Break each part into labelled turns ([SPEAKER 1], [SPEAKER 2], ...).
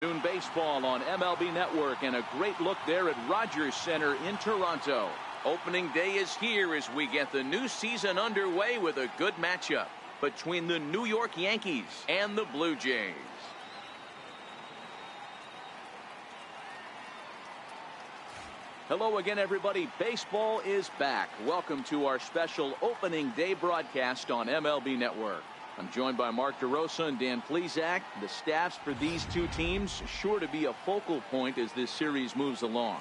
[SPEAKER 1] Noon baseball on MLB Network, and a great look there at Rogers Center in Toronto. Opening day is here as we get the new season underway with a good matchup between the New York Yankees and the Blue Jays. Hello again, everybody. Baseball is back. Welcome to our special opening day broadcast on MLB Network. I'm joined by Mark DeRosa and Dan Plesac. The staffs for these two teams sure to be a focal point as this series moves along.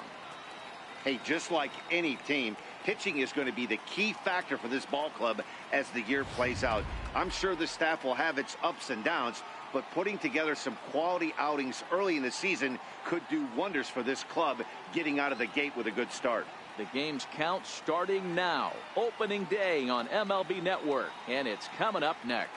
[SPEAKER 2] Hey, just like any team, pitching is going to be the key factor for this ball club as the year plays out. I'm sure the staff will have its ups and downs, but putting together some quality outings early in the season could do wonders for this club getting out of the gate with a good start.
[SPEAKER 1] The game's count starting now. Opening day on MLB Network, and it's coming up next.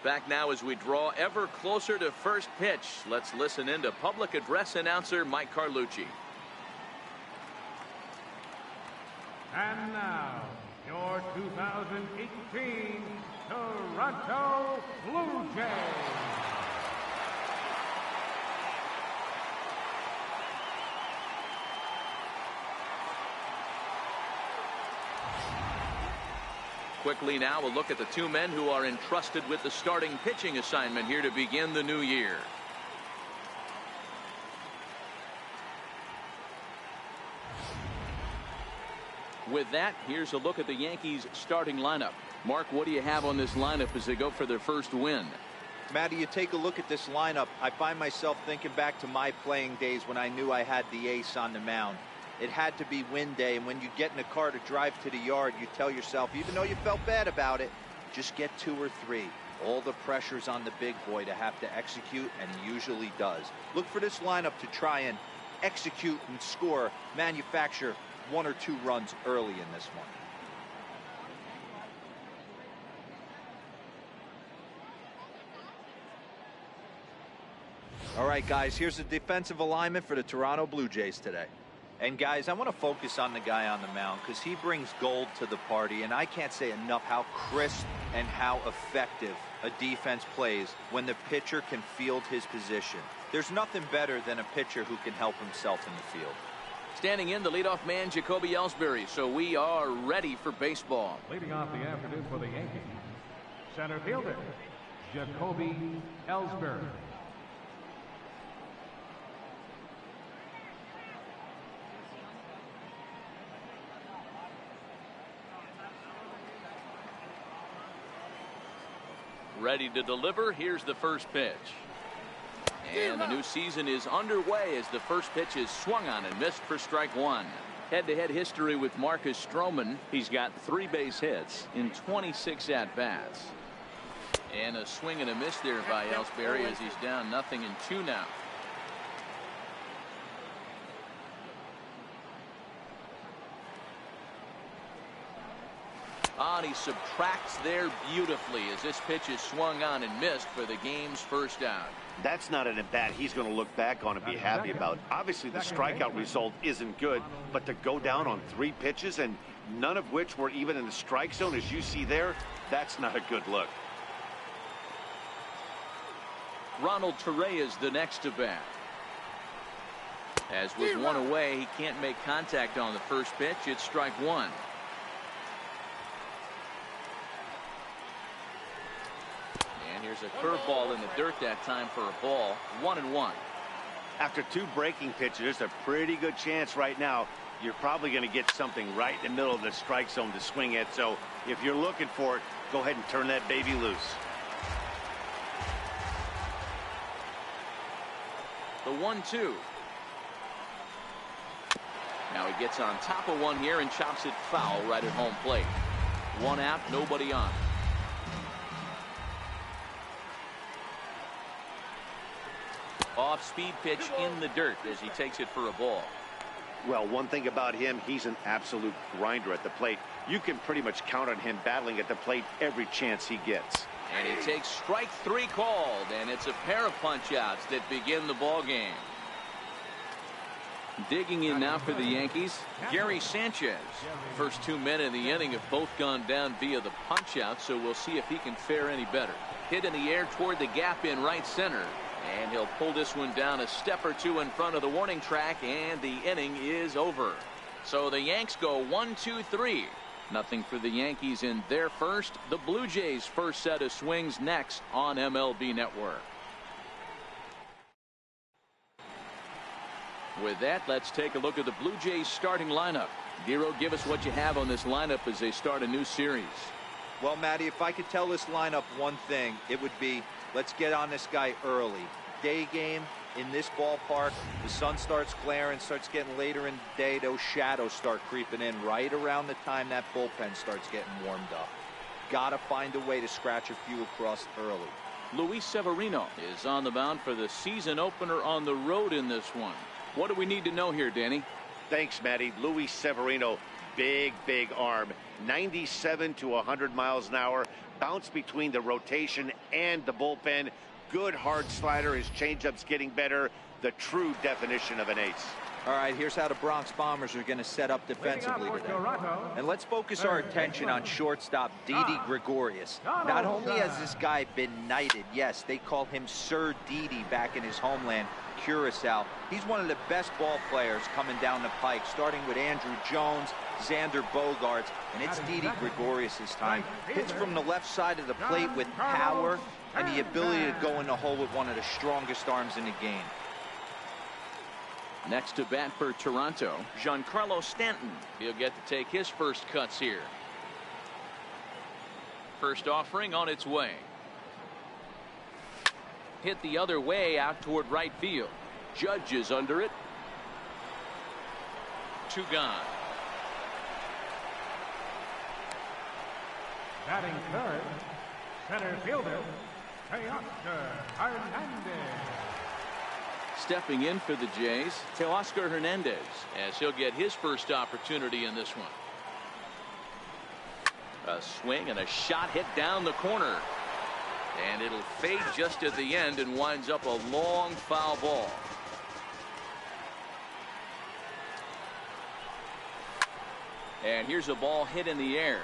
[SPEAKER 1] Back now as we draw ever closer to first pitch. Let's listen in to public address announcer Mike Carlucci.
[SPEAKER 3] And now, your 2018 Toronto Blue Jays.
[SPEAKER 1] Quickly now, a look at the two men who are entrusted with the starting pitching assignment here to begin the new year. With that, here's a look at the Yankees starting lineup. Mark, what do you have on this lineup as they go for their first win?
[SPEAKER 4] Matty, you take a look at this lineup. I find myself thinking back to my playing days when I knew I had the ace on the mound. It had to be win day, and when you get in a car to drive to the yard, you tell yourself, even though you felt bad about it, just get 2 or 3. All the pressure's on the big boy to have to execute, and he usually does. Look for this lineup to try and execute and score, manufacture 1 or 2 runs early in this one. All right, guys, here's the defensive alignment for the Toronto Blue Jays today. And guys, I want to focus on the guy on the mound because he brings gold to the party, and I can't say enough how crisp and how effective a defense plays when the pitcher can field his position. There's nothing better than a pitcher who can help himself in the field.
[SPEAKER 1] Standing in, the leadoff man, Jacoby Ellsbury. So we are ready for baseball.
[SPEAKER 3] Leading off the afternoon for the Yankees, center fielder, Jacoby Ellsbury.
[SPEAKER 1] Ready to deliver. Here's the first pitch. And the new season is underway as the first pitch is swung on and missed for strike 1. Head-to-head history with Marcus Stroman. He's got 3 base hits in 26 at-bats. And a swing and a miss there by Ellsbury as he's down 0-2 now. And he subtracts there beautifully as this pitch is swung on and missed for the game's first out.
[SPEAKER 2] That's not an at-bat he's going to look back on and be happy about. Obviously, the strikeout result isn't good, but to go down on 3 pitches and none of which were even in the strike zone, as you see there, that's not a good look.
[SPEAKER 1] Ronald Torrey is the next to bat. As with 1 away, he can't make contact on the first pitch. It's strike 1. Here's a curveball in the dirt that time for a ball. 1-1.
[SPEAKER 2] After 2 breaking pitches, there's a pretty good chance right now you're probably going to get something right in the middle of the strike zone to swing at. So if you're looking for it, go ahead and turn that baby loose.
[SPEAKER 1] The 1-2. Now he gets on top of one here and chops it foul right at home plate. 1 out, nobody on. Off-speed pitch in the dirt as he takes it for a ball.
[SPEAKER 2] Well, one thing about him, he's an absolute grinder at the plate. You can pretty much count on him battling at the plate every chance he gets.
[SPEAKER 1] And he takes strike 3 called, and it's a pair of punch-outs that begin the ball game. Digging in now for the Yankees, Gary Sanchez. First 2 men in the inning have both gone down via the punch-out, so we'll see if he can fare any better. Hit in the air toward the gap in right center, and he'll pull this one down a step or 2 in front of the warning track, and the inning is over. So the Yanks go 1-2-3. Nothing for the Yankees in their first. The Blue Jays' first set of swings next on MLB Network. With that, let's take a look at the Blue Jays starting lineup. Giro, give us what you have on this lineup as they start a new series.
[SPEAKER 4] Well, Matty, if I could tell this lineup one thing, it would be let's get on this guy early. Day game in this ballpark, the sun starts glaring, starts getting later in the day, those shadows start creeping in right around the time that bullpen starts getting warmed up. Gotta find a way to scratch a few across early.
[SPEAKER 1] Luis Severino is on the mound for the season opener on the road in this one. What do we need to know here, Danny?
[SPEAKER 2] Thanks, Matty. Luis Severino, big arm, 97 to 100 miles an hour, bounce between the rotation and the bullpen. Good hard slider. His changeup's getting better. The true definition of an ace.
[SPEAKER 4] All right, here's how the Bronx Bombers are going to set up defensively today. And let's focus our attention on shortstop Didi Gregorius. Not only has this guy been knighted, yes, they call him Sir Didi back in his homeland, Curacao. He's one of the best ball players coming down the pike, starting with Andrew Jones, Xander Bogaerts, and it's Didi Gregorius' time. Hits from the left side of the plate with power and the ability to go in the hole with one of the strongest arms in the game.
[SPEAKER 1] Next to bat for Toronto, Giancarlo Stanton. He'll get to take his first cuts here. First offering on its way. Hit the other way out toward right field. Judge is under it. 2 gone.
[SPEAKER 3] Batting third, center fielder, Teoscar Hernandez.
[SPEAKER 1] Stepping in for the Jays, Teoscar Hernandez, as he'll get his first opportunity in this one. A swing and a shot hit down the corner. And it'll fade just at the end and winds up a long foul ball. And here's a ball hit in the air.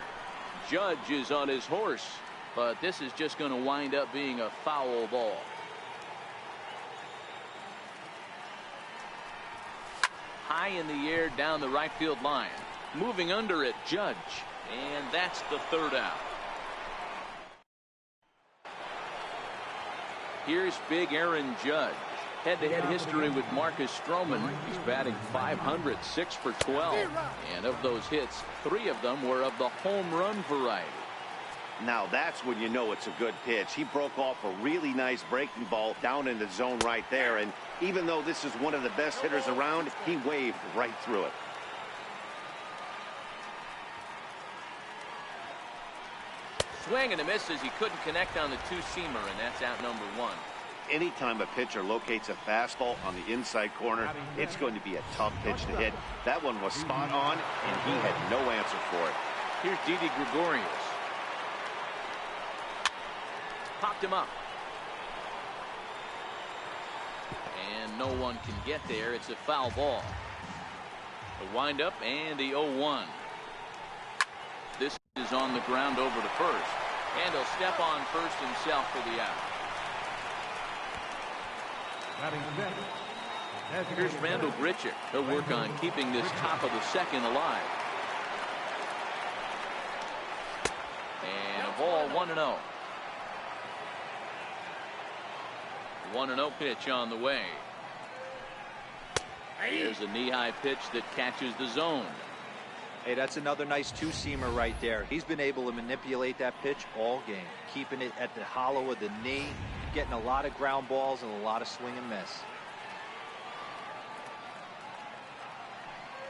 [SPEAKER 1] Judge is on his horse, but this is just going to wind up being a foul ball. High in the air down the right field line. Moving under it, Judge. And that's the 3rd out. Here's big Aaron Judge. Head-to-head history with Marcus Stroman. He's batting .500, 6 for 12. And of those hits, 3 of them were of the home run variety.
[SPEAKER 2] Now that's when you know it's a good pitch. He broke off a really nice breaking ball down in the zone right there. And even though this is one of the best hitters around, he waved right through it.
[SPEAKER 1] Swing and a miss as he couldn't connect on the 2-seamer, and that's out number 1.
[SPEAKER 2] Anytime a pitcher locates a fastball on the inside corner, it's going to be a tough pitch to hit. That one was spot on, and he had no answer for it.
[SPEAKER 1] Here's Didi Gregorius. Popped him up. And no one can get there. It's a foul ball. The windup and the 0-1. This is on the ground over to first. And he'll step on first himself for the out. Here's Randall Grichuk. He'll work on keeping this top of the second alive. And a ball 1-0. 1-0 pitch on the way. Here's a knee-high pitch that catches the zone.
[SPEAKER 4] Hey, that's another nice 2-seamer right there. He's been able to manipulate that pitch all game, keeping it at the hollow of the knee, getting a lot of ground balls and a lot of swing and miss.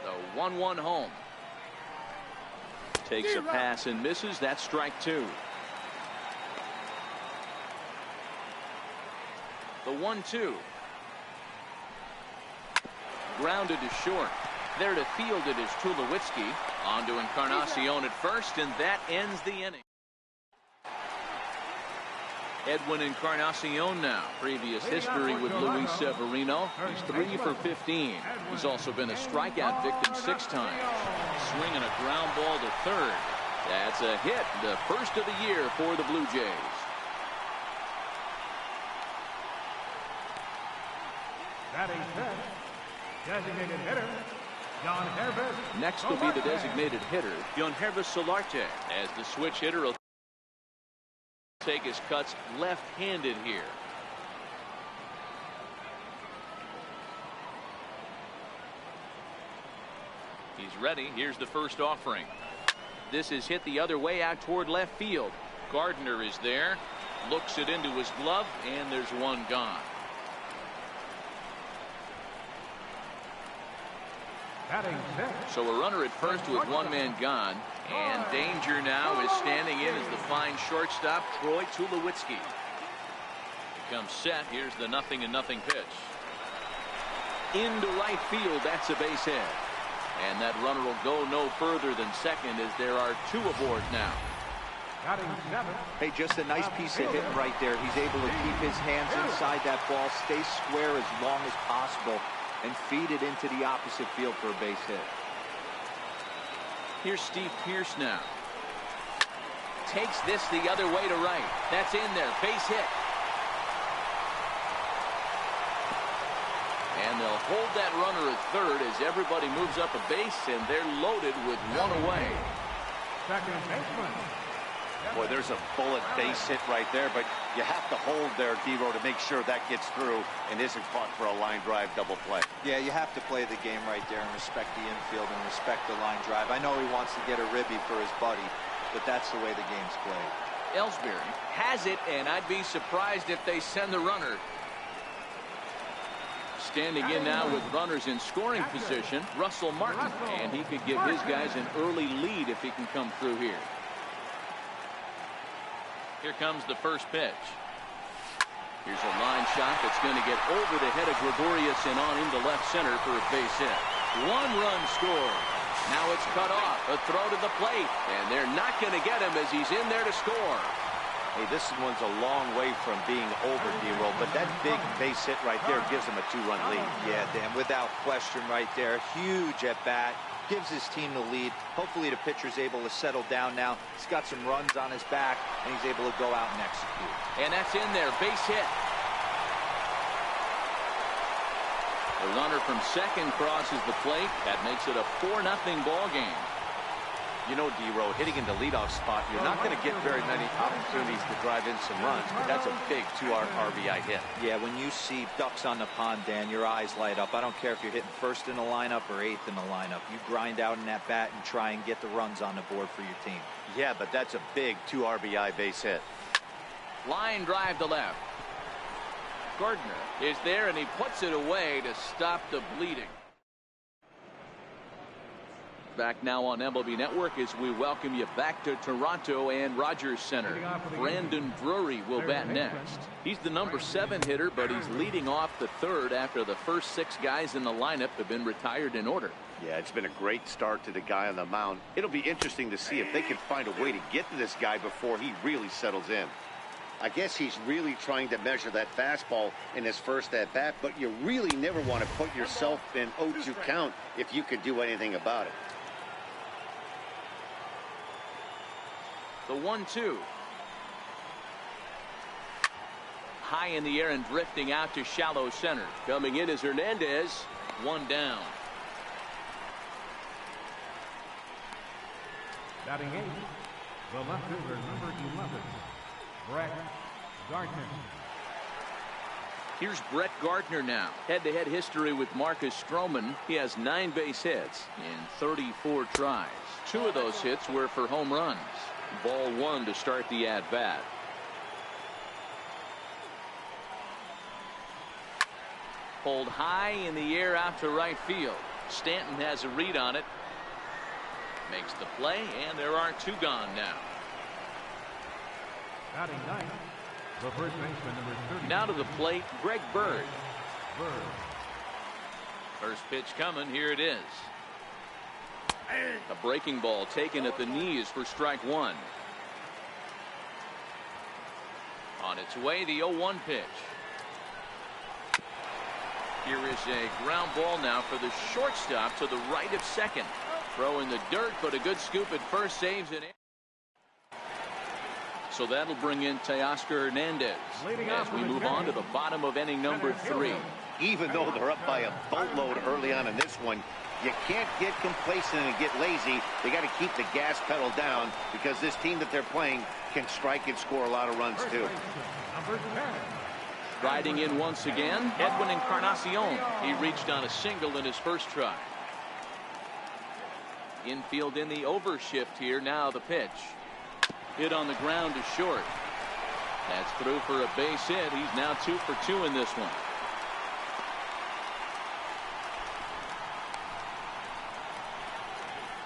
[SPEAKER 1] The 1-1 home. Takes a pass and misses. That's strike 2. The 1-2. Grounded to short. There to field it is Tulowitzki. On to Encarnacion at first, and that ends the inning. Edwin Encarnacion now. Previous history with Luis Severino. He's 3 for 15. He's also been a strikeout victim 6 times. Swinging a ground ball to third. That's a hit, the first of the year for the Blue Jays.
[SPEAKER 3] Batting fifth, designated hitter, John Hervis.
[SPEAKER 1] Next will be the designated hitter, John Hervis Solarte, as the switch hitter will take his cuts left-handed here. He's ready. Here's the first offering. This is hit the other way out toward left field. Gardner is there, looks it into his glove, and there's one gone.
[SPEAKER 3] Batting sixth.
[SPEAKER 1] So a runner at first with one man gone, and danger now is standing in as the fine shortstop Troy Tulowitzki. Comes set. Here's the 0-0 pitch into right field. That's a base hit, and that runner will go no further than second as there are 2 aboard now.
[SPEAKER 3] Batting seventh.
[SPEAKER 4] Hey, just a nice piece of hitting right there. He's able to keep his hands inside that ball, stay square as long as possible, and feed it into the opposite field for a base hit.
[SPEAKER 1] Here's Steve Pearce now. Takes this the other way to right. That's in there. Base hit. And they'll hold that runner at third as everybody moves up a base, and they're loaded with one away.
[SPEAKER 3] Second baseman.
[SPEAKER 2] Boy, there's a bullet base hit right there, but you have to hold there, D-Row, to make sure that gets through and isn't caught for a line drive double play.
[SPEAKER 4] Yeah, you have to play the game right there and respect the infield and respect the line drive. I know he wants to get a ribby for his buddy, but that's the way the game's played.
[SPEAKER 1] Ellsbury has it, and I'd be surprised if they send the runner. Standing in now with runners in scoring position, Russell Martin, and he could give his guys an early lead if he can come through here. Here comes the first pitch. Here's a line shot that's going to get over the head of Gregorius and on into left center for a base hit. 1 run scored. Now it's cut off. A throw to the plate, and they're not going to get him as he's in there to score.
[SPEAKER 2] Hey, this one's a long way from being over, D-Row, but that big base hit right there gives him a 2-run lead.
[SPEAKER 4] Yeah, Dan, without question right there. Huge at bat. Gives his team the lead. Hopefully the pitcher's able to settle down now. He's got some runs on his back, and he's able to go out and execute.
[SPEAKER 1] And that's in there. Base hit. The runner from second crosses the plate. That makes it a 4-0 ball game.
[SPEAKER 2] You know, D-Row, hitting in the leadoff spot, you're not going to get very many opportunities to drive in some runs, but that's a big 2-RBI RBI hit.
[SPEAKER 4] Yeah, when you see ducks on the pond, Dan, your eyes light up. I don't care if you're hitting first in the lineup or 8th in the lineup. You grind out in that bat and try and get the runs on the board for your team.
[SPEAKER 2] Yeah, but that's a big 2-RBI base hit.
[SPEAKER 1] Line drive to left. Gardner is there, and he puts it away to stop the bleeding. Back now on MLB Network as we welcome you back to Toronto and Rogers Center. Brandon Drury will bat next. He's the number 7 hitter, but he's leading off the third after the first 6 guys in the lineup have been retired in order.
[SPEAKER 2] Yeah, it's been a great start to the guy on the mound. It'll be interesting to see if they can find a way to get to this guy before he really settles in. I guess he's really trying to measure that fastball in his first at-bat, but you really never want to put yourself in 0-2 count if you can do anything about it.
[SPEAKER 1] The 1-2. High in the air and drifting out to shallow center. Coming in is Hernandez. 1 down.
[SPEAKER 3] Batting 8th, the left fielder, number 11, Brett Gardner.
[SPEAKER 1] Here's Brett Gardner now. Head-to-head history with Marcus Stroman. He has 9 base hits in 34 tries. 2 of those hits were for home runs. Ball 1 to start the at-bat. Pulled high in the air out to right field. Stanton has a read on it. Makes the play, and there are 2 gone now.
[SPEAKER 3] Batting 9th, the first baseman, number 30.
[SPEAKER 1] Now to the plate, Greg Bird.
[SPEAKER 3] Bird.
[SPEAKER 1] First pitch coming. Here it is. A breaking ball taken at the knees for strike one. On its way, the 0-1 pitch. Here is a ground ball now for the shortstop to the right of second. Throw in the dirt, but a good scoop at first saves it. So that'll bring in Teoscar Hernandez as we move on to the bottom of inning number 3.
[SPEAKER 2] Even though they're up by a boatload early on in this one, you can't get complacent and get lazy. They got to keep the gas pedal down because this team that they're playing can strike and score a lot of runs too.
[SPEAKER 1] Riding in once again, Edwin Encarnacion. He reached on a single in his first try. Infield in the overshift here. Now the pitch. Hit on the ground to short. That's through for a base hit. He's now 2 for 2 in this one.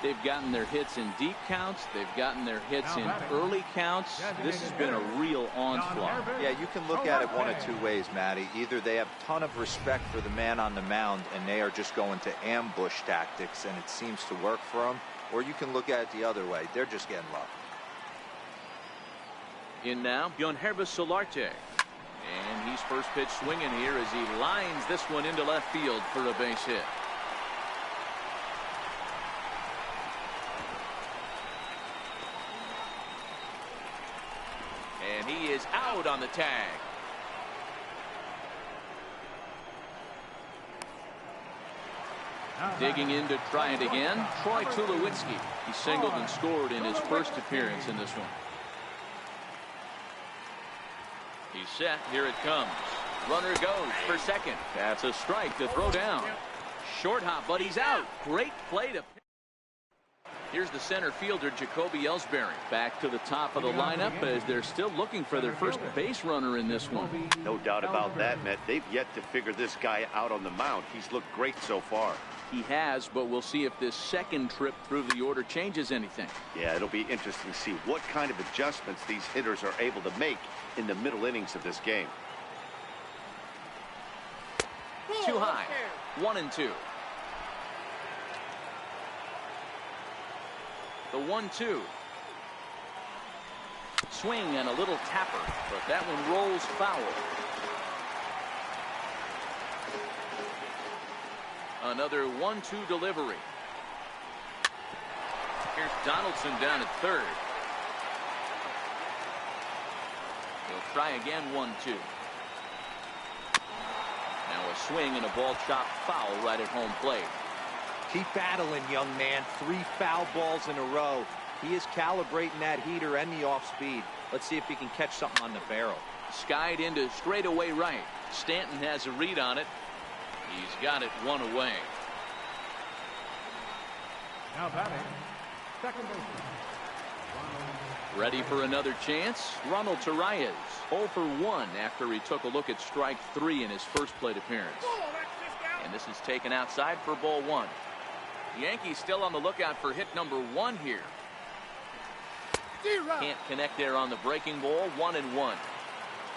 [SPEAKER 1] They've gotten their hits in deep counts. They've gotten their hits in early counts. This has been a real onslaught.
[SPEAKER 4] Yeah, you can look at it one of two ways, Matty. Either they have a ton of respect for the man on the mound and they are just going to ambush tactics and it seems to work for them, or you can look at it the other way. They're just getting lucky.
[SPEAKER 1] In now, Bjornherbe Solarte. And he's first pitch swinging here as he lines this one into left field for a base hit. And he is out on the tag. Digging in to try it again, Troy Tulowitzki. He singled and scored in his first appearance in this one. He's set. Here it comes. Runner goes for second. That's a strike to throw down. Short hop, but he's out. Great play to. Here's the center fielder, Jacoby Ellsbury. Back to the top of the lineup as they're still looking for their first base runner in this one.
[SPEAKER 2] No doubt about that, Matt. They've yet to figure this guy out on the mound. He's looked great so far.
[SPEAKER 1] He has, but we'll see if this second trip through the order changes anything.
[SPEAKER 2] Yeah, it'll be interesting to see what kind of adjustments these hitters are able to make in the middle innings of this game.
[SPEAKER 1] Too high. 1-2. The 1-2. Swing and a little tapper, but that one rolls foul. Another 1-2 delivery. Here's Donaldson down at third. He'll try again. 1-2. Now a swing and a ball chopped foul right at home plate.
[SPEAKER 4] Keep battling, young man. 3 foul balls in a row. He is calibrating that heater and the off speed. Let's see if he can catch something on the barrel.
[SPEAKER 1] Skied into straightaway right. Stanton has a read on it. He's got it 1 away.
[SPEAKER 3] Now batting, second baseman.
[SPEAKER 1] Ready for another chance? Ronald Torreyes 0 for 1 after he took a look at strike 3 in his first plate appearance. And this is taken outside for ball 1. The Yankees still on the lookout for hit number 1 here. Can't connect there on the breaking ball. 1-1.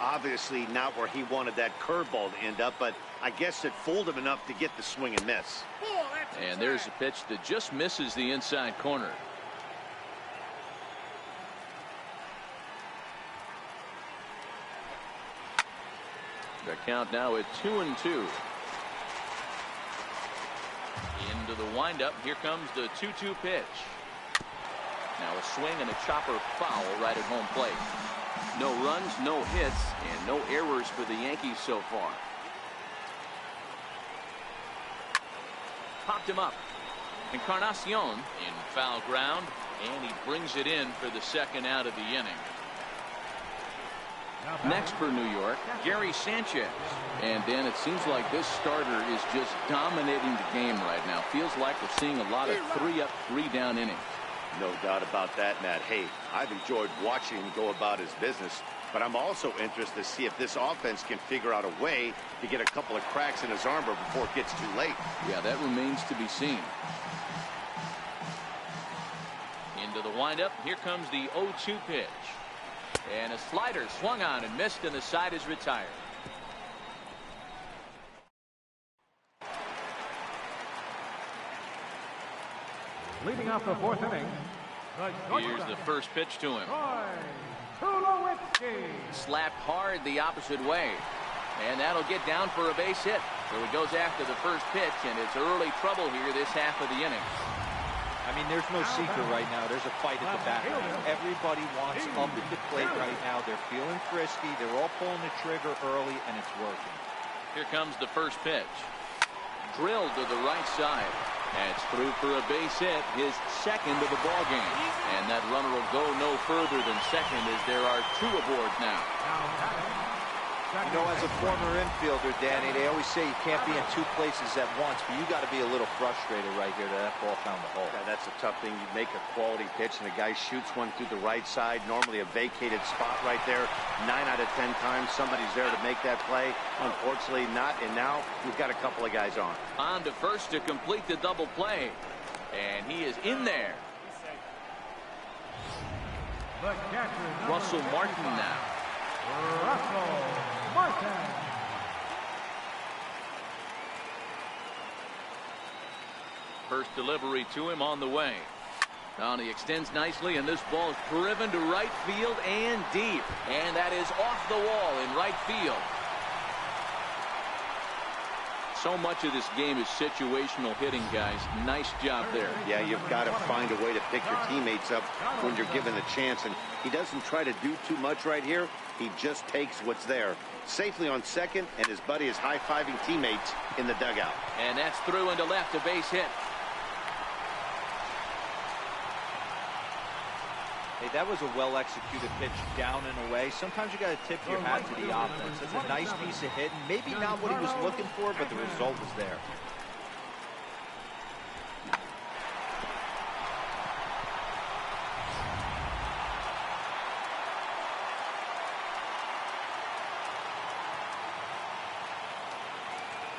[SPEAKER 2] Obviously not where he wanted that curveball to end up, but I guess it fooled him enough to get the swing and miss.
[SPEAKER 1] And there's a pitch that just misses the inside corner. The count now at 2-2. Into the windup. Here comes the 2-2 pitch. Now a swing and a chopper foul right at home plate. No runs, no hits, and no errors for the Yankees so far. Popped him up. Encarnacion in foul ground, and he brings it in for the second out of the inning. Next for New York, Gary Sanchez. And Dan, it seems like this starter is just dominating the game right now. Feels like we're seeing a lot of 3-up, 3-down innings.
[SPEAKER 2] No doubt about that, Matt. Hey, I've enjoyed watching him go about his business, but I'm also interested to see if this offense can figure out a way to get a couple of cracks in his armor before it gets too late.
[SPEAKER 1] Yeah, that remains to be seen. Into the windup. Here comes the 0-2 pitch. And a slider swung on and missed, and the side is retired.
[SPEAKER 3] Leading off the fourth inning,
[SPEAKER 1] Here's the first pitch to him.
[SPEAKER 3] Tulowitzki.
[SPEAKER 1] Slapped hard the opposite way. And that'll get down for a base hit. So he goes after the first pitch, and it's early trouble here this half of the inning.
[SPEAKER 4] I mean, there's no secret right now. There's a fight at the back. Everybody wants up at the plate right now. They're feeling frisky. They're all pulling the trigger early, and it's working.
[SPEAKER 1] Here comes the first pitch. Drilled to the right side. And it's through for a base hit, his second of the ball game. And that runner will go no further than second as there are two aboard now.
[SPEAKER 4] You know, as a former infielder, Danny, they always say you can't be in two places at once, but you got to be a little frustrated right here that ball found the hole.
[SPEAKER 2] Yeah, that's a tough thing. You make a quality pitch and the guy shoots one through the right side, normally a vacated spot right there. 9 out of 10 times somebody's there to make that play. Unfortunately not, and now we've got a couple of guys on.
[SPEAKER 1] On to first to complete the double play. And he is in there. Russell Martin now.
[SPEAKER 3] Russell Martin.
[SPEAKER 1] First delivery to him on the way. Now he extends nicely, and this ball is driven to right field and deep. And that is off the wall in right field. So much of this game is situational hitting, guys. Nice job there.
[SPEAKER 2] Yeah, you've got to find a way to pick your teammates up when you're given the chance. And he doesn't try to do too much right here. He just takes what's there. Safely on second, and his buddy is high-fiving teammates in the dugout.
[SPEAKER 1] And that's through into left, a base hit.
[SPEAKER 4] Hey, that was a well-executed pitch down and away. Sometimes you got to tip your hat to the offense. That's a nice piece of hitting. Maybe not what he was looking for, but the result was there.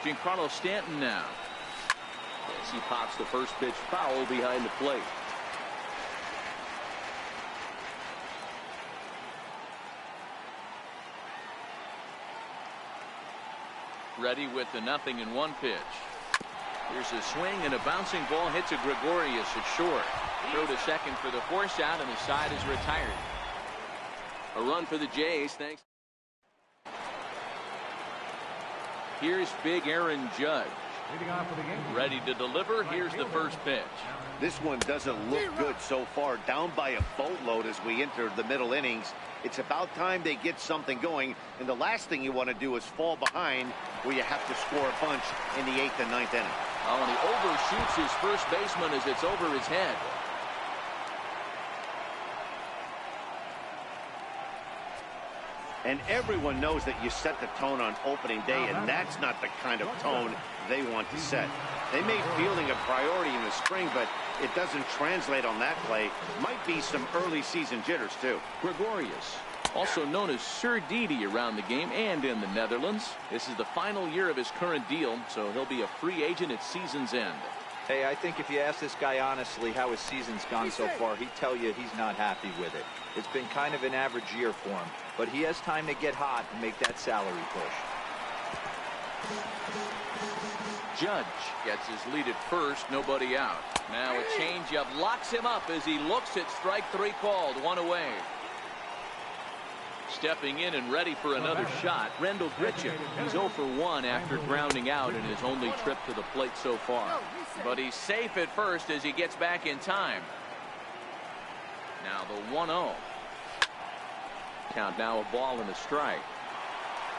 [SPEAKER 1] Giancarlo Stanton now. As he pops the first pitch foul behind the plate. Ready with the 0-1 pitch. Here's a swing, and a bouncing ball hits a Gregorius at short. Throw to second for the force out, and the side is retired. A run for the Jays, thanks. Here's big Aaron Judge. Ready to deliver. Here's the first pitch.
[SPEAKER 2] This one doesn't look good so far. Down by a boatload as we enter the middle innings. It's about time they get something going. And the last thing you want to do is fall behind where you have to score a bunch in the 8th and 9th inning.
[SPEAKER 1] Oh, and he overshoots his first baseman as it's over his head.
[SPEAKER 2] And everyone knows that you set the tone on opening day, and that's not the kind of tone they want to set. They made fielding a priority in the spring, but it doesn't translate on that play. Might be some early season jitters, too.
[SPEAKER 1] Gregorius, also known as Sir Didi around the game and in the Netherlands. This is the final year of his current deal, so he'll be a free agent at season's end.
[SPEAKER 4] Hey, I think if you ask this guy honestly how his season's gone so far, he'd tell you he's not happy with it. It's been kind of an average year for him, but he has time to get hot and make that salary push.
[SPEAKER 1] Judge gets his lead at first, nobody out. Now a changeup locks him up as he looks at strike three called, one away. Stepping in and ready for another shot, Rendell Grichuk. He's 0 for 1 after grounding out in his only trip to the plate so far. But he's safe at first as he gets back in time. Now the 1-0. Count now a ball and a strike.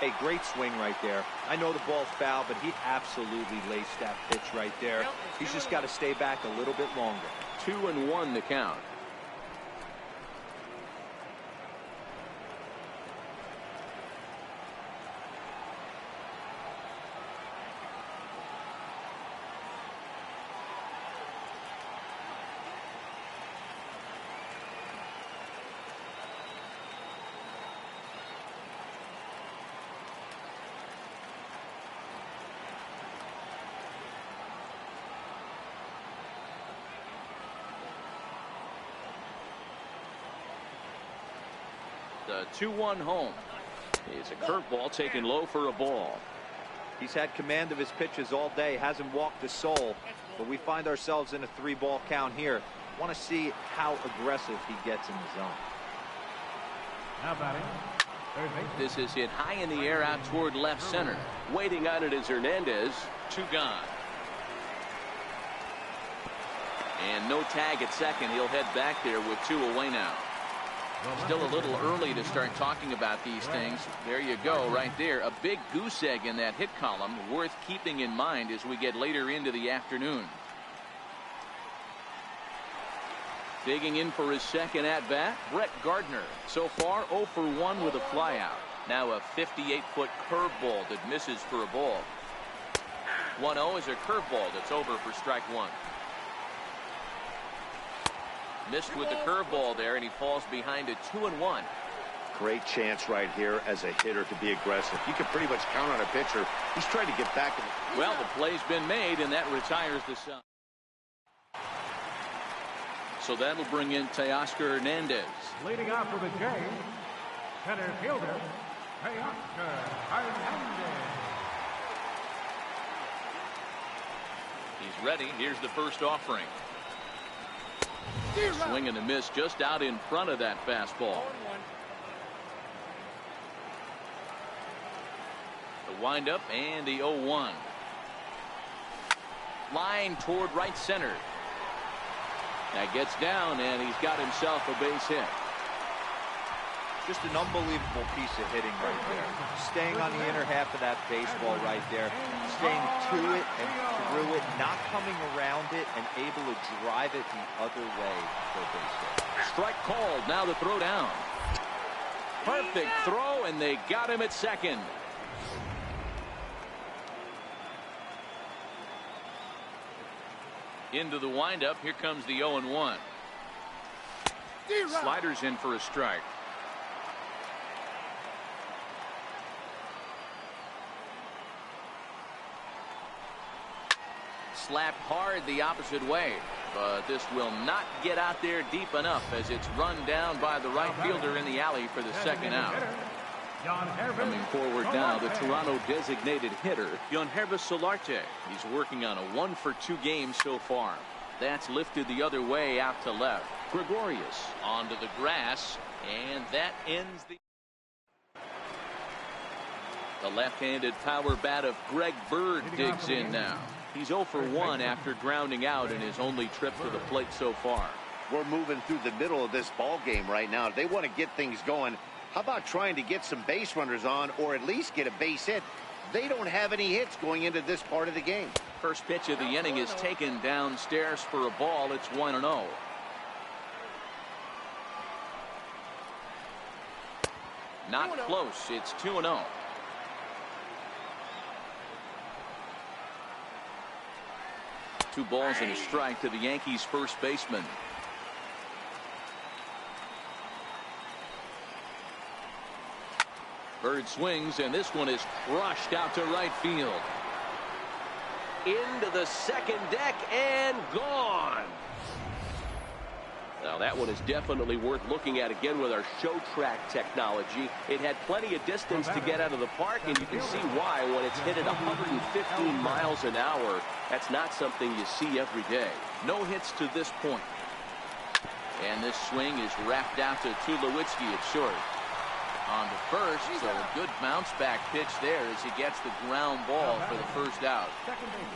[SPEAKER 4] A great swing right there. I know the ball's foul, but he absolutely laced that pitch right there. He's just got to stay back a little bit longer.
[SPEAKER 1] 2-1 the count. The 2-1 home. It's a curveball taken low for a ball.
[SPEAKER 4] He's had command of his pitches all day, hasn't walked a soul. But we find ourselves in a 3-ball count here. Want to see how aggressive he gets in the zone.
[SPEAKER 3] Now batting, third baseman.
[SPEAKER 1] This is hit high in the air out toward left center. Waiting on it is Hernandez. 2 gone. And no tag at second. He'll head back there with 2 away now. Still a little early to start talking about these things. There you go, right there. A big goose egg in that hit column, worth keeping in mind as we get later into the afternoon. Digging in for his second at-bat, Brett Gardner. So far, 0 for 1 with a flyout. Now a 58-foot curveball that misses for a ball. 1-0 is a curveball that's over for strike 1. Missed with the curveball there, and he falls behind a 2-1.
[SPEAKER 2] Great chance right here as a hitter to be aggressive. You can pretty much count on a pitcher. He's trying to get back.
[SPEAKER 1] Well, the play's been made, and that retires the side. So that'll bring in Teoscar Hernandez.
[SPEAKER 3] Leading off for the Jays, center fielder, Teoscar Hernandez.
[SPEAKER 1] He's ready. Here's the first offering. Swing and a miss just out in front of that fastball. The windup and the 0-1. Line toward right center. That gets down, and he's got himself a base hit.
[SPEAKER 4] Just an unbelievable piece of hitting right there. Staying on the inner half of that baseball right there. Staying to it and through it. Not coming around it and able to drive it the other way for a base hit.
[SPEAKER 1] Strike called. Now the throw down. Perfect throw, and they got him at second. Into the windup. Here comes the 0-1. Sliders in for a strike. Slapped hard the opposite way, but this will not get out there deep enough as it's run down by the right fielder in the alley for the second out. Coming forward now, the Toronto designated hitter, Yangervis Solarte. He's working on a 1 for 2 game so far. That's lifted the other way out to left. Gregorius onto the grass, and that ends the left-handed power bat of Greg Bird digs in now. He's 0 for 1 after grounding out in his only trip to the plate so far.
[SPEAKER 2] We're moving through the middle of this ball game right now. If they want to get things going, how about trying to get some base runners on, or at least get a base hit? They don't have any hits going into this part of the game.
[SPEAKER 1] First pitch of the inning is taken downstairs for a ball. It's 1-0. Not close. It's 2-0. Two balls and a strike to the Yankees first baseman. Bird swings, and this one is crushed out to right field. Into the second deck and gone. Now that one is definitely worth looking at again with our show track technology. It had plenty of distance to get out of the park, and you can see why when it's hit at 115 miles an hour. That's not something you see every day. No hits to this point. And this swing is wrapped out to Tulowitzki at short. On to first, so a good bounce back pitch there as he gets the ground ball for the first out.
[SPEAKER 3] Second baseman,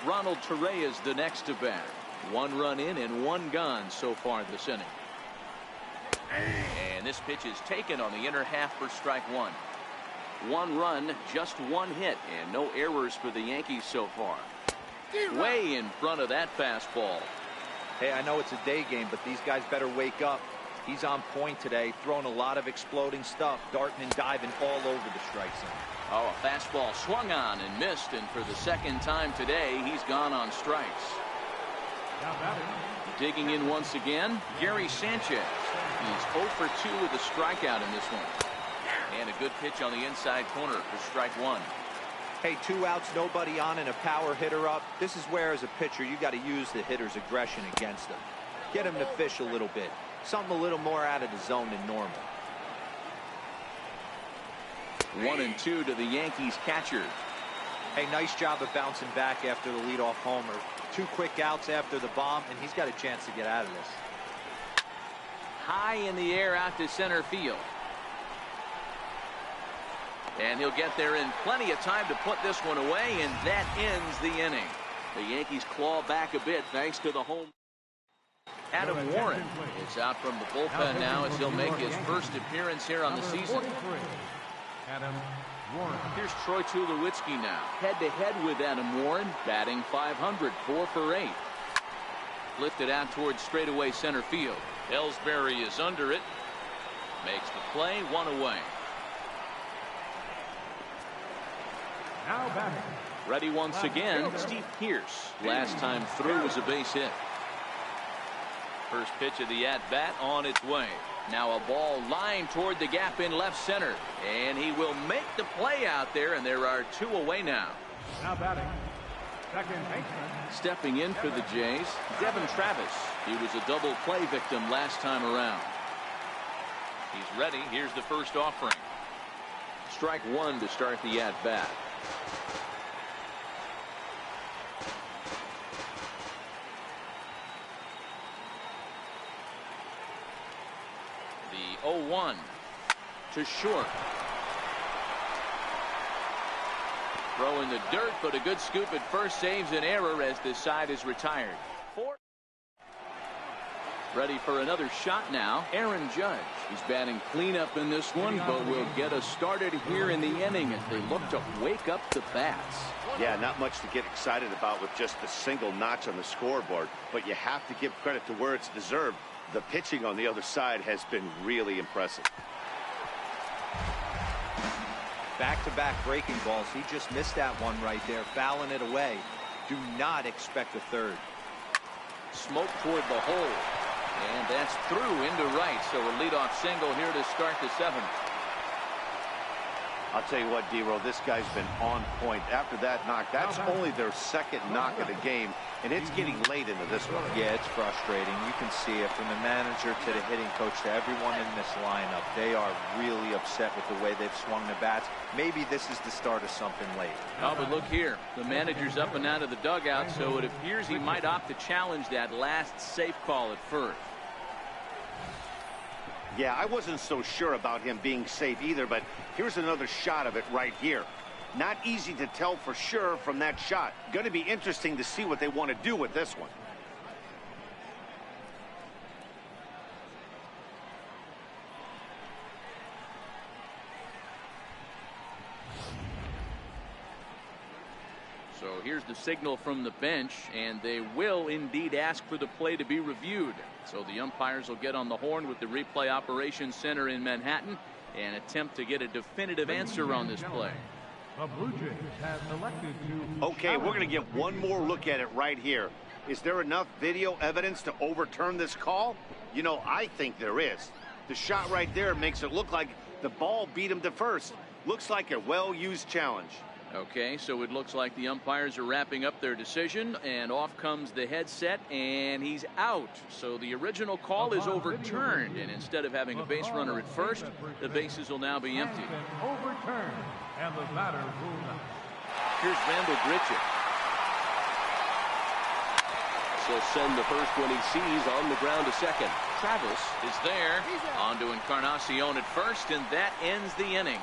[SPEAKER 1] Ronald Torre is the next to bat. 1 run in and 1 gone so far this inning. And this pitch is taken on the inner half for strike 1. 1 run, just 1 hit, and no errors for the Yankees so far. Way in front of that fastball.
[SPEAKER 4] Hey, I know it's a day game, but these guys better wake up. He's on point today, throwing a lot of exploding stuff, darting and diving all over the strike zone.
[SPEAKER 1] Oh, a fastball swung on and missed, and for the second time today, he's gone on strikes. Digging in once again, Gary Sanchez. He's 0 for 2 with a strikeout in this one. And a good pitch on the inside corner for strike 1.
[SPEAKER 4] Hey, 2 outs, nobody on, and a power hitter up. This is where, as a pitcher, you got to use the hitter's aggression against them. Get him to fish a little bit. Something a little more out of the zone than normal.
[SPEAKER 1] 1-2 to the Yankees catcher.
[SPEAKER 4] Hey, nice job of bouncing back after the leadoff homer. 2 quick outs after the bomb, and he's got a chance to get out of this.
[SPEAKER 1] High in the air out to center field. And he'll get there in plenty of time to put this one away, and that ends the inning. The Yankees claw back a bit thanks to the home. Adam Warren is out from the bullpen now as he'll make his first appearance here on the season.
[SPEAKER 3] Adam Warren.
[SPEAKER 1] Here's Troy Tulowitzki now. Head-to-head with Adam Warren, batting .500, 4 for 8. Lifted out towards straightaway center field. Ellsbury is under it. Makes the play, 1 away.
[SPEAKER 3] Now batting.
[SPEAKER 1] Ready once again, Steve Pearce. Last time through was a base hit. First pitch of the at-bat on its way. Now a ball lined toward the gap in left center. And he will make the play out there, and there are 2 away now.
[SPEAKER 3] Now batting. Second baseman.
[SPEAKER 1] Stepping in for the Jays, Devin Travis. He was a double play victim last time around. He's ready. Here's the first offering. Strike 1 to start the at-bat. The 0-1 to short. Throw in the dirt, but a good scoop at first saves an error as the side is retired. 4. Ready for another shot now. Aaron Judge. He's batting cleanup in this one, but will get us started here in the inning as they look to wake up the bats.
[SPEAKER 2] Yeah, not much to get excited about with just a single notch on the scoreboard, but you have to give credit to where it's deserved. The pitching on the other side has been really impressive.
[SPEAKER 4] Back-to-back breaking balls. He just missed that one right there, fouling it away. Do not expect a third.
[SPEAKER 1] Smoke toward the hole. And that's through into right. So a leadoff single here to start the 7th.
[SPEAKER 2] I'll tell you what, D-Row, this guy's been on point. After that knock, that's only their second knock of the game, and it's getting late into this one.
[SPEAKER 4] Yeah, it's frustrating. You can see it from the manager to the hitting coach to everyone in this lineup. They are really upset with the way they've swung the bats. Maybe this is the start of something late.
[SPEAKER 1] Oh, but look here. The manager's up and out of the dugout, so it appears he might opt to challenge that last safe call at first.
[SPEAKER 2] Yeah, I wasn't so sure about him being safe either, but here's another shot of it right here. Not easy to tell for sure from that shot. Going to be interesting to see what they want to do with this one.
[SPEAKER 1] So here's the signal from the bench, and they will indeed ask for the play to be reviewed. So the umpires will get on the horn with the replay operations center in Manhattan and attempt to get a definitive answer on this play.
[SPEAKER 3] The Blue Jays have elected to.
[SPEAKER 2] Okay, we're going to get one more look at it right here. Is there enough video evidence to overturn this call? You know, I think there is. The shot right there makes it look like the ball beat him to first. Looks like a well-used challenge.
[SPEAKER 1] Okay, so it looks like the umpires are wrapping up their decision, and off comes the headset, and he's out. So the original call is overturned, and instead of having a base runner at first, the bases will now be empty.
[SPEAKER 3] Overturned, and the batter ruled out.
[SPEAKER 1] Here's Randall Grichuk.
[SPEAKER 5] He'll send the first one he sees on the ground to second.
[SPEAKER 1] Travis is there. On to Encarnacion at first, and that ends the inning.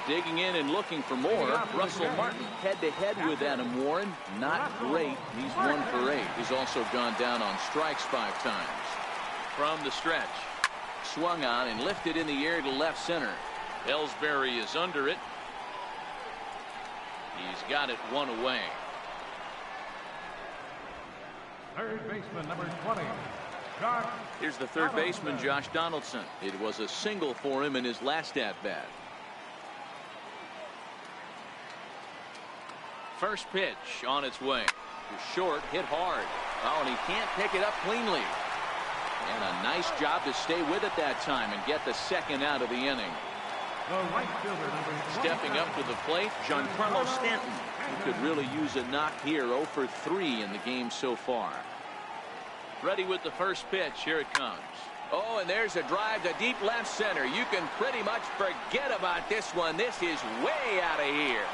[SPEAKER 1] Digging in and looking for more, Russell Martin head-to-head with Adam Warren. Not great. He's 1 for 8. He's also gone down on strikes 5 times. From the stretch. Swung on and lifted in the air to left center. Ellsbury is under it. He's got it 1 away.
[SPEAKER 3] Third baseman, number 20. Josh.
[SPEAKER 1] Here's the third baseman, Josh Donaldson. It was a single for him in his last at-bat. First pitch on its way. Short, hit hard. Oh, and he can't pick it up cleanly. And a nice job to stay with it that time and get the second out of the inning.
[SPEAKER 3] The right fielder, number 20.
[SPEAKER 1] Stepping up to the plate, Giancarlo Stanton, who could really use a knock here. 0 for 3 in the game so far. Ready with the first pitch. Here it comes. Oh, and there's a drive to deep left center. You can pretty much forget about this one. This is way out of here.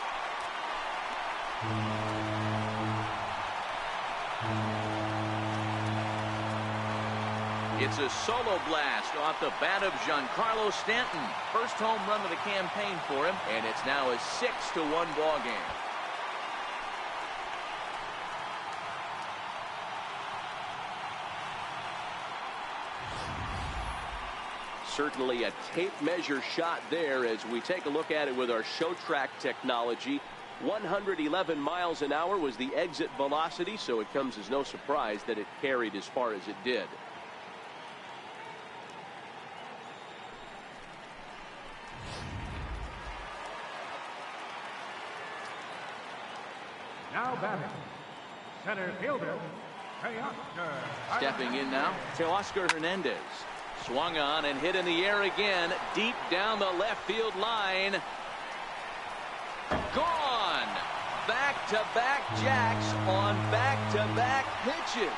[SPEAKER 1] It's a solo blast off the bat of Giancarlo Stanton. First home run of the campaign for him, and it's now a 6-1 ball game.
[SPEAKER 5] Certainly a tape measure shot there as we take a look at it with our show track technology. 111 miles an hour was the exit velocity, so it comes as no surprise that it carried as far as it did.
[SPEAKER 3] Now batting, center fielder,
[SPEAKER 1] Stepping in now, Teoscar Hernandez. Swung on and hit in the air again, deep down the left field line. Gone! Back-to-back jacks on back-to-back pitches.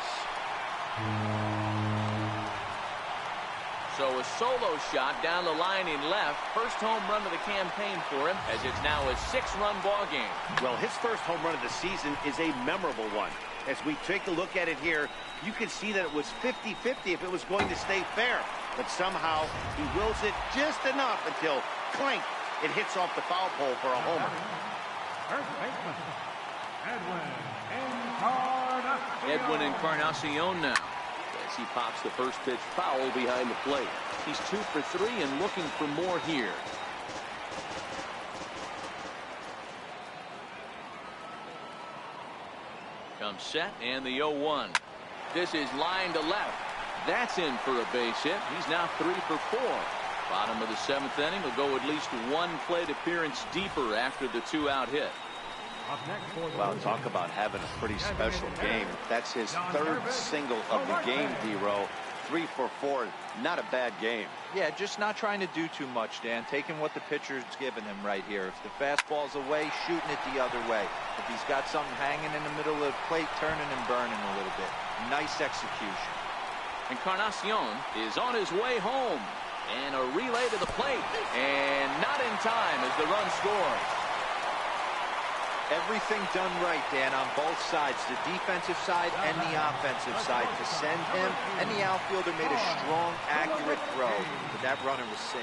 [SPEAKER 1] So a solo shot down the line in left. First home run of the campaign for him, as it's now a 6-run ball game.
[SPEAKER 2] Well, his first home run of the season is a memorable one. As we take a look at it here, you can see that it was 50-50 if it was going to stay fair. But somehow he wills it just enough until, clank, it hits off the foul pole for a homer.
[SPEAKER 3] First baseman, Edwin Encarnacion.
[SPEAKER 1] Edwin Encarnacion now, as he pops the first pitch foul behind the plate. He's 2 for 3 and looking for more here. Comes set, and the 0-1. This is line to left. That's in for a base hit. He's now 3 for 4. Bottom of the 7th inning will go at least one plate appearance deeper after the 2-out hit.
[SPEAKER 2] Well, talk about having a pretty special game. That's his third single of the game, D-Row. 3 for 4. Not a bad game.
[SPEAKER 4] Yeah, just not trying to do too much, Dan. Taking what the pitcher's given him right here. If the fastball's away, shooting it the other way. If he's got something hanging in the middle of the plate, turning and burning a little bit. Nice execution.
[SPEAKER 1] Encarnacion is on his way home. And a relay to the plate. And not in time as the run scores.
[SPEAKER 4] Everything done right, Dan, on both sides, the defensive side and the offensive side, to send him, and the outfielder made a strong, accurate throw, but that runner was safe.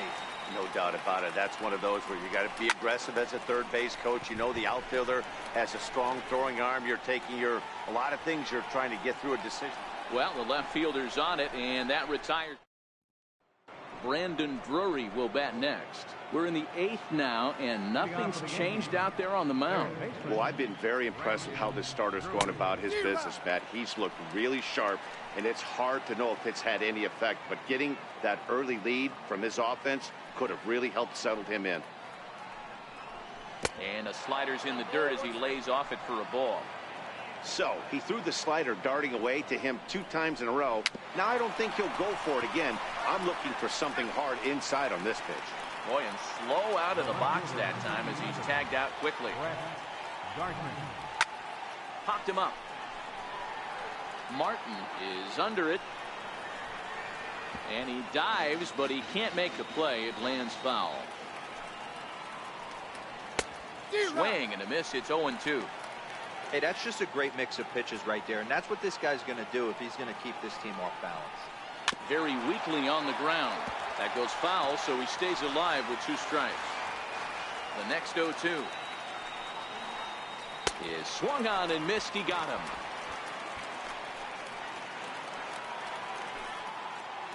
[SPEAKER 2] No doubt about it. That's one of those where you got to be aggressive as a third base coach. You know the outfielder has a strong throwing arm. You're taking a lot of things you're trying to get through a decision.
[SPEAKER 1] Well, the left fielder's on it, and that retires. Brandon Drury will bat next. We're in the 8th now, and nothing's changed out there on the mound.
[SPEAKER 2] Well, I've been very impressed with how this starter's going about his business, Matt. He's looked really sharp, and it's hard to know if it's had any effect. But getting that early lead from his offense could have really helped settle him in.
[SPEAKER 1] And a slider's in the dirt as he lays off it for a ball.
[SPEAKER 2] So he threw the slider darting away to him 2 times in a row. Now I don't think he'll go for it again. I'm looking for something hard inside on this pitch.
[SPEAKER 1] Boy, and slow out of the box that time as he's tagged out quickly. Popped him up. Martin is under it. And he dives, but he can't make the play. It lands foul. Swing and a miss. It's 0-2.
[SPEAKER 4] Hey, that's just a great mix of pitches right there, and that's what this guy's going to do if he's going to keep this team off balance.
[SPEAKER 1] Very weakly on the ground. That goes foul, so he stays alive with 2 strikes. The next 0-2 is swung on and missed. He got him.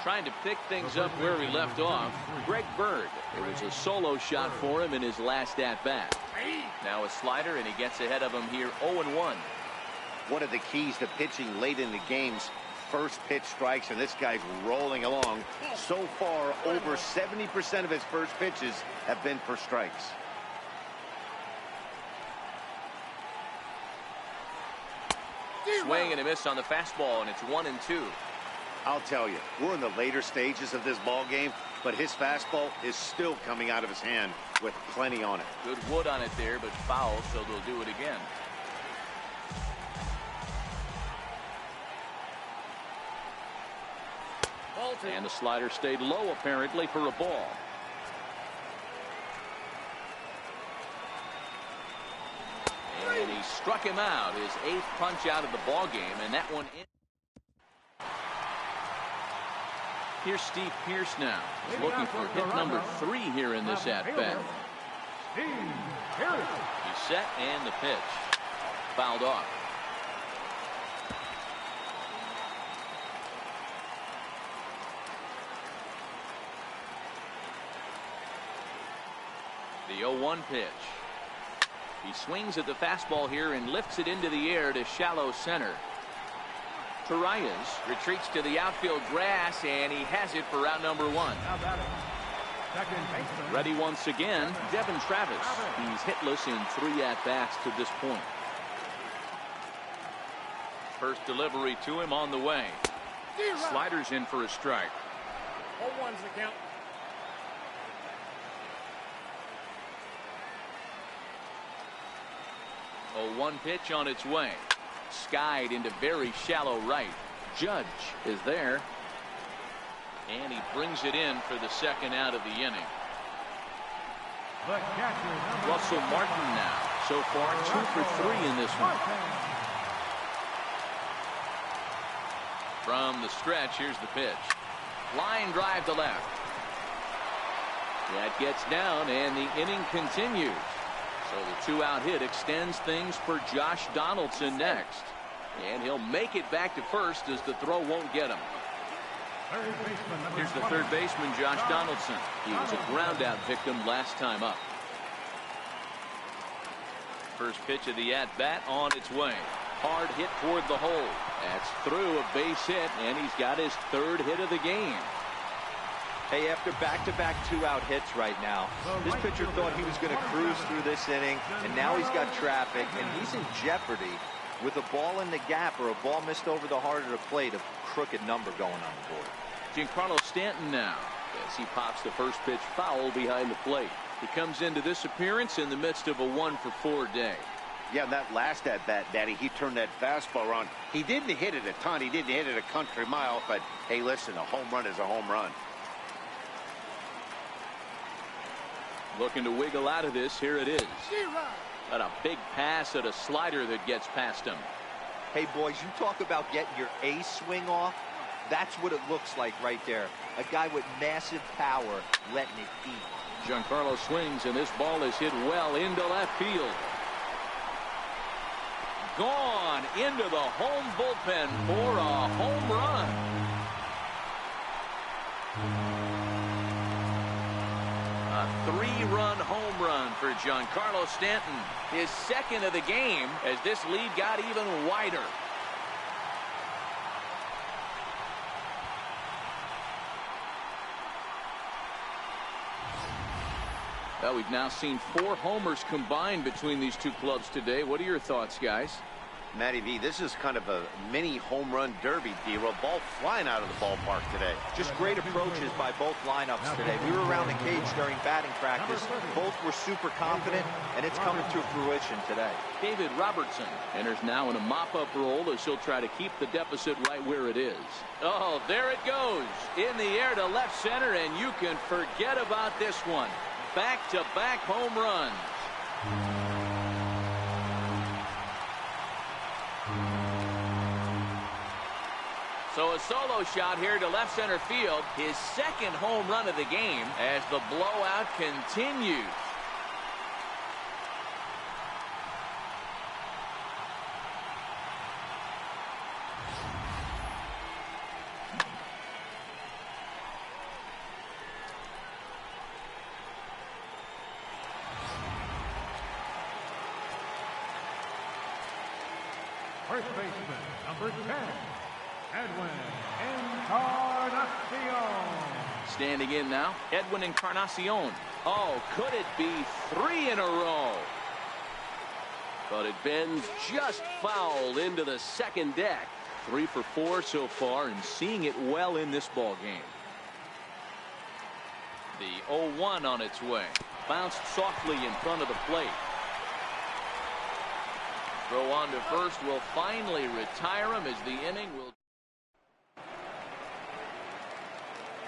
[SPEAKER 1] Trying to pick things up where he left off, Greg Bird. It was a solo shot for him in his last at-bat. Now a slider, and he gets ahead of him here, 0-1.
[SPEAKER 2] One of the keys to pitching late in the game's first pitch strikes, and this guy's rolling along. So far, over 70% of his first pitches have been for strikes.
[SPEAKER 1] Swing and a miss on the fastball, and it's 1-2.
[SPEAKER 2] I'll tell you, we're in the later stages of this ball game, but his fastball is still coming out of his hand with plenty on it.
[SPEAKER 1] Good wood on it there, but foul, so they'll do it again. And the slider stayed low apparently for a ball. And he struck him out, his 8th punch out of the ball game, and that one in. Here's Steve Pearce now. He's looking for hit number 3 here in this at-bat. He's set and the pitch. Fouled off. The 0-1 pitch. He swings at the fastball here and lifts it into the air to shallow center. Torreyes retreats to the outfield grass, and he has it for out number 1. Ready once again, Devin Travis. He's hitless in 3 at-bats to this point. First delivery to him on the way. Sliders in for a strike.
[SPEAKER 6] 0-1's the count.
[SPEAKER 1] A 1 pitch on its way. Skied into very shallow right. Judge is there. And he brings it in for the 2nd out of the inning. Russell Martin now. So far 2 for 3 in this one. From the stretch, here's the pitch. Line drive to left. That gets down and the inning continues. So the 2-out hit extends things for Josh Donaldson next. And he'll make it back to first as the throw won't get him. Here's the third baseman, Josh Donaldson. He was a ground-out victim last time up. First pitch of the at-bat on its way. Hard hit toward the hole. That's through a base hit, and he's got his 3rd hit of the game.
[SPEAKER 4] Hey, after back-to-back 2-out hits right now, this pitcher thought he was going to cruise through this inning, and now he's got traffic, and he's in jeopardy with a ball in the gap or a ball missed over the heart of the plate, a crooked number going on the board.
[SPEAKER 1] Giancarlo Stanton now as he pops the first pitch foul behind the plate. He comes into this appearance in the midst of a 1-for-4 day.
[SPEAKER 2] Yeah, that last at-bat, Daddy, he turned that fastball around. He didn't hit it a ton. He didn't hit it a country mile, but hey, listen, a home run is a home run.
[SPEAKER 1] Looking to wiggle out of this. Here it is. And a big pass at a slider that gets past him.
[SPEAKER 4] Hey, boys, you talk about getting your ace swing off. That's what it looks like right there. A guy with massive power letting it eat.
[SPEAKER 1] Giancarlo swings, and this ball is hit well into left field. Gone into the home bullpen for a home run. A 3-run home run for Giancarlo Stanton. His 2nd of the game as this lead got even wider. Well, we've now seen 4 homers combined between these 2 clubs today. What are your thoughts, guys?
[SPEAKER 2] Matty V, this is kind of a mini home run derby deal. A ball flying out of the ballpark today.
[SPEAKER 4] Just great approaches by both lineups today. We were around the cage during batting practice. Both were super confident, and it's coming to fruition today.
[SPEAKER 1] David Robertson enters now in a mop-up role as he'll try to keep the deficit right where it is. Oh, there it goes. In the air to left center, and you can forget about this one. Back-to-back home runs. So a solo shot here to left center field. His 2nd home run of the game as the blowout continues.
[SPEAKER 3] First baseman, number 10, Edwin Encarnacion.
[SPEAKER 1] Standing in now, Edwin Encarnacion. Oh, could it be 3 in a row? But it bends just foul into the 2nd deck. 3 for 4 so far and seeing it well in this ball game. The 0-1 on its way. Bounced softly in front of the plate. Throw on to first will finally retire him as the inning will.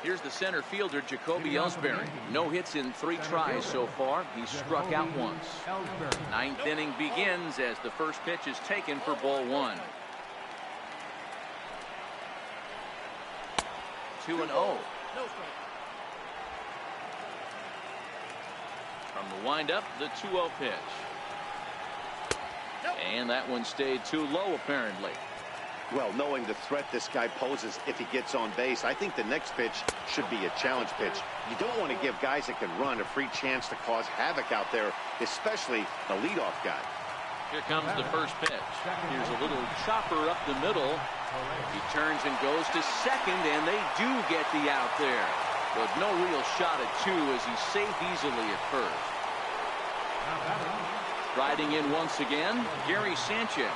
[SPEAKER 1] Here's the center fielder, Jacoby Ellsbury. No hits in 3 tries so far. He's struck out once. Ninth inning begins as the first pitch is taken for ball 1. 2-0. From the windup, the 2-0 pitch. And that one stayed too low, apparently.
[SPEAKER 2] Well, knowing the threat this guy poses if he gets on base, I think the next pitch should be a challenge pitch. You don't want to give guys that can run a free chance to cause havoc out there, especially the leadoff guy.
[SPEAKER 1] Here comes the first pitch. Here's a little chopper up the middle. He turns and goes to second, and they do get the out there. But no real shot at 2 as he's safe easily at first. Riding in once again, Gary Sanchez.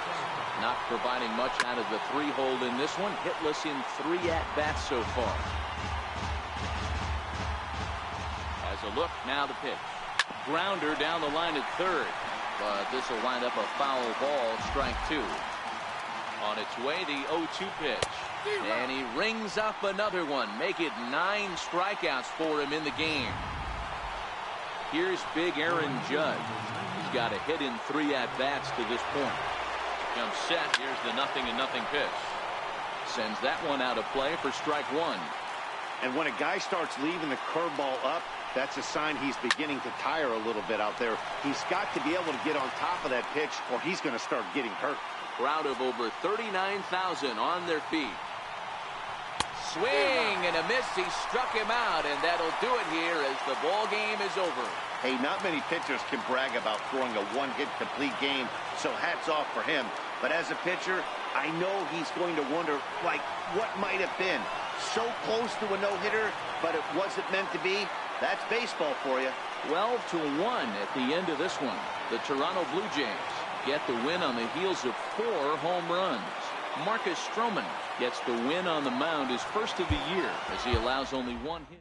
[SPEAKER 1] Not providing much out of the 3-hole in this one. Hitless in 3 at-bats so far. As a look, now the pitch. Grounder down the line at third. But this will wind up a foul ball, strike 2. On its way, the 0-2 pitch. And he rings up another one. Make it 9 strikeouts for him in the game. Here's big Aaron Judge. He's got a hit in 3 at-bats to this point. Comes set. Here's the 0-0 pitch. Sends that one out of play for strike 1.
[SPEAKER 2] And when a guy starts leaving the curveball up, that's a sign he's beginning to tire a little bit out there. He's got to be able to get on top of that pitch or he's going to start getting hurt.
[SPEAKER 1] Crowd of over 39,000 on their feet. Swing and a miss. He struck him out, and that'll do it here as the ball game is over.
[SPEAKER 2] Hey, not many pitchers can brag about throwing a one-hit complete game, so hats off for him. But as a pitcher, I know he's going to wonder, like, what might have been. So close to a no-hitter, but it wasn't meant to be. That's baseball for you.
[SPEAKER 1] 12-1 at the end of this one. The Toronto Blue Jays get the win on the heels of 4 home runs. Marcus Stroman gets the win on the mound, his first of the year, as he allows only 1 hit.